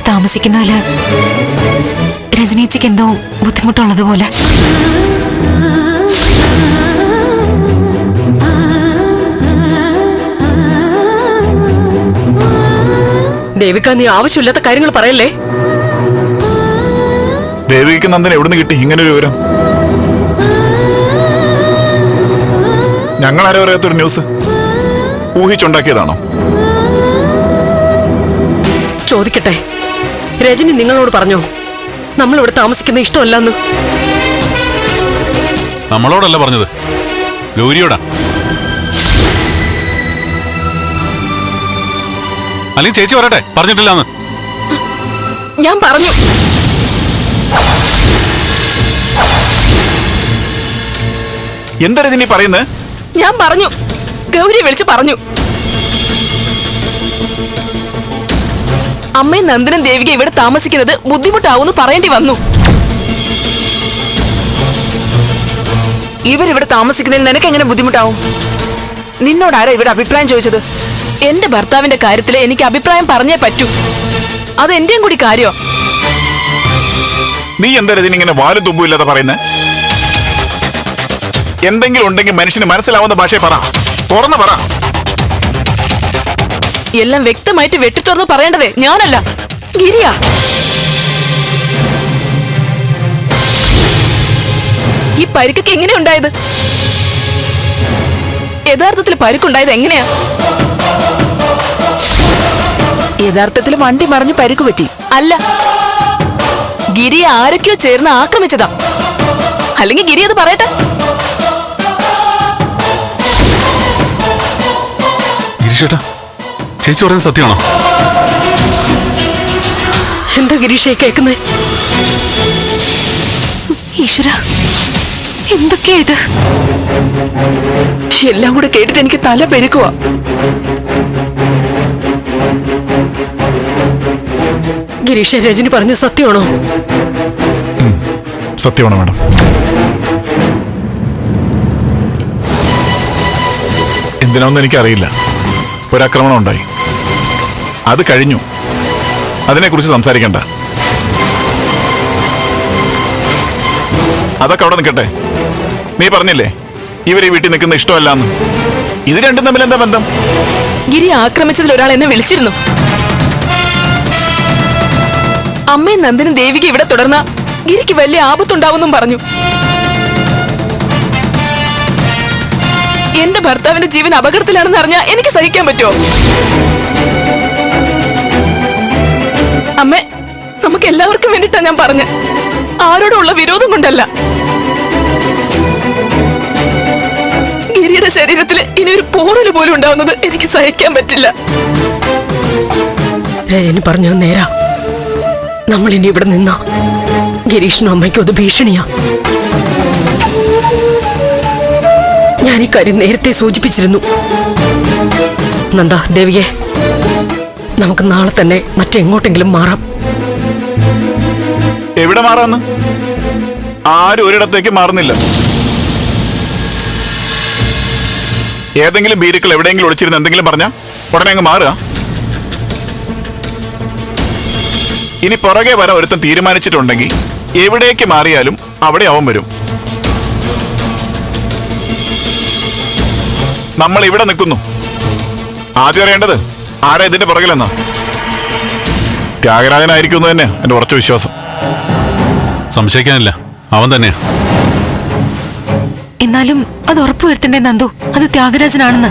താമസിക്കുന്നതില് രജനീച്ചിക്ക് എന്തോ ബുദ്ധിമുട്ടുള്ളതുപോലെ. ദേവിക, നീ ആവശ്യമില്ലാത്ത കാര്യങ്ങൾ പറയല്ലേ. ദേവിക്ക് നന്ദൻ എവിടുന്ന് കിട്ടി ഇങ്ങനൊരു വിവരം? ഞങ്ങളാരും അറിയാത്തൊരു ന്യൂസ് ഊഹിച്ചുണ്ടാക്കിയതാണോ? ചോദിക്കട്ടെ, രജനി നിങ്ങളോട് പറഞ്ഞോ നമ്മളിവിടെ താമസിക്കുന്ന ഇഷ്ടമല്ലെന്ന്? നമ്മളോടല്ല പറഞ്ഞത്, ഗൗരിയോടാ. അല്ലെങ്കിൽ ചേച്ചി പറയട്ടെ പറഞ്ഞിട്ടില്ലാന്ന്. ഞാൻ പറഞ്ഞു. എന്താ രജനി പറയുന്നത്? ഞാൻ പറഞ്ഞു, ഗൗരിയെ വിളിച്ച് പറഞ്ഞു. അമ്മയും നന്ദനും ദേവിക ഇവിടെ താമസിക്കുന്നത് ബുദ്ധിമുട്ടാവൂന്ന് പറയേണ്ടി വന്നു. ഇവരിവിടെ താമസിക്കുന്നതിൽ നിനക്ക് എങ്ങനെ ബുദ്ധിമുട്ടാവും? നിന്നോടാരാ ഇവിടെ അഭിപ്രായം ചോദിച്ചത്? എന്റെ ഭർത്താവിന്റെ കാര്യത്തിൽ എനിക്ക് അഭിപ്രായം പറഞ്ഞേ പറ്റൂ. അത് എന്റെയും കൂടി കാര്യോ? നീ എന്താ രജനി ഇങ്ങനെ വാലും തുമ്പും ഇല്ലാതെ പറയുന്നത്? എന്തെങ്കിലും ഉണ്ടെങ്കിൽ മനുഷ്യന് മനസ്സിലാവുന്ന ഭാഷയെ പറ, തുറന്ന് പറ. എല്ലാം വ്യക്തമായിട്ട് വെട്ടിത്തുറന്ന് പറയേണ്ടതേ ഞാനല്ല, ഗിരിയാ. ഈ പരിക്കൊക്കെ എങ്ങനെയുണ്ടായത്? യഥാർത്ഥത്തിൽ പരിക്കുണ്ടായത് എങ്ങനെയാ? യഥാർത്ഥത്തിൽ വണ്ടി മറിഞ്ഞ് പരിക്ക് പറ്റി അല്ല, ഗിരിയെ ആരൊക്കെയോ ചേർന്ന് ആക്രമിച്ചതാ. അല്ലെങ്കിൽ ഗിരി അത് പറയട്ടെ. ഗിരീഷേട്ടാ, ചേച്ചി പറയുന്നത് സത്യമാണോ? എന്താ ഗിരീഷേ കേൾക്കുന്നേ? ഈശ്വര, എന്തൊക്കെയാ ഇത്? എല്ലാം കൂടെ കേട്ടിട്ട് എനിക്ക് തല പെരുക്കുവാ. ഗിരീഷ്, രജനി പറഞ്ഞ സത്യമാണോ? സത്യമാണോ മാഡം? എന്തിനാണെന്ന് എനിക്കറിയില്ല. ഒരാക്രമണം ഉണ്ടായി, അത് കഴിഞ്ഞു. അതിനെക്കുറിച്ച് സംസാരിക്കണ്ട. അതൊക്കെ അവിടെ നിൽക്കട്ടെ. നീ പറഞ്ഞില്ലേ ഇവരെ വീട്ടിൽ നിൽക്കുന്ന ഇഷ്ടമല്ലാന്ന്? ഇത് രണ്ടും തമ്മിൽ എന്താ ബന്ധം? ഗിരി ആക്രമിച്ചതിൽ ഒരാൾ എന്നെ വിളിച്ചിരുന്നു. അമ്മയും നന്ദനും ദേവിക ഇവിടെ തുടർന്ന ഗിരിക്ക് വലിയ ആപത്തുണ്ടാവുന്നും പറഞ്ഞു. എന്റെ ഭർത്താവിന്റെ ജീവൻ അപകടത്തിലാണെന്ന് അറിഞ്ഞാൽ എനിക്ക് സഹിക്കാൻ പറ്റുമോ? അമ്മേ, നമുക്ക് എല്ലാവർക്കും വേണ്ടിട്ടാ ഞാൻ പറഞ്ഞ, ആരോടുള്ള വിരോധം കൊണ്ടല്ല. ഗിരിയുടെ ശരീരത്തിൽ ഇനി ഒരു പോറല് പോലും ഉണ്ടാവുന്നത് എനിക്ക് സഹിക്കാൻ പറ്റില്ല. രജനി പറഞ്ഞു നേരാ. നമ്മൾ ഇനി ഇവിടെ നിന്നാ ഗിരീഷിനും അമ്മയ്ക്കും അത് ഭീഷണിയാ. ഞാൻ ഈ കാര്യം നേരത്തെ സൂചിപ്പിച്ചിരുന്നു. നന്ദ, ദേവിയെ, നമുക്ക് നാളെ തന്നെ മറ്റെങ്ങോട്ടെങ്കിലും മാറാം. എവിടെ മാറാന്ന്? ആരും ഒരിടത്തേക്ക് മാറുന്നില്ല. ഏതെങ്കിലും ഭീരുക്കൾ എവിടെയെങ്കിലും ഒളിച്ചിരുന്ന് എന്തെങ്കിലും പറഞ്ഞാ ഉടനെ അങ്ങ് മാറുക. ഇനി പുറകെ വരാൻ ഒരുത്തൻ തീരുമാനിച്ചിട്ടുണ്ടെങ്കിൽ എവിടേക്ക് മാറിയാലും അവിടെ അവൻ വരും. നമ്മൾ ഇവിടെ നിൽക്കുന്നു. ആദ്യം അറിയേണ്ടത് ആരാ ഇതിന്റെ പുറകിലെന്നാ. ത്യാഗരാജനായിരിക്കും എന്ന് തന്നെ എന്റെ ഉറച്ച വിശ്വാസം. സംശയിക്കാനില്ല, അവൻ തന്നെയാ. എന്നാലും അത് ഉറപ്പുവരുത്തണ്ടേ നന്ദു, അത് ത്യാഗരാജനാണെന്ന്.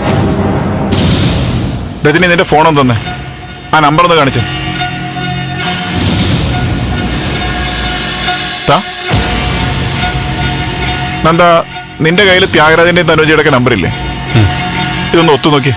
രജനി, നിന്റെ ഫോണൊന്ന് തന്നെ, ആ നമ്പർ ഒന്ന് കാണിച്ചേ. നന്ദ, നിന്റെ കയ്യിൽ ത്യാഗരാജന്റെയും തനുജയുടെ ഒക്കെ നമ്പർ ഇല്ലേ? ഇതൊന്ന് ഒത്തു നോക്കി.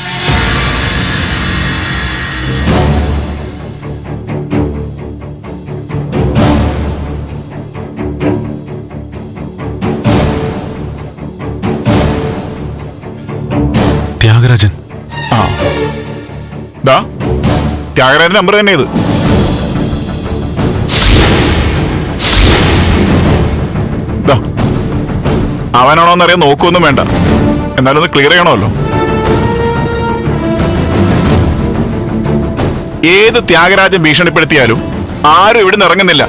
ത്യാഗരാജൻ. ആ, ത്യാഗരാജന്റെ നമ്പർ തന്നെ ഇത്. അവനാണോ എന്നറിയാൻ നോക്കുമൊന്നും വേണ്ട, എന്നാലും ഒന്ന് ക്ലിയർ ചെയ്യണമല്ലോ. ഏത് ത്യാഗരാജൻ ഭീഷണിപ്പെടുത്തിയാലും ആരും ഇവിടുന്ന് ഇറങ്ങുന്നില്ല.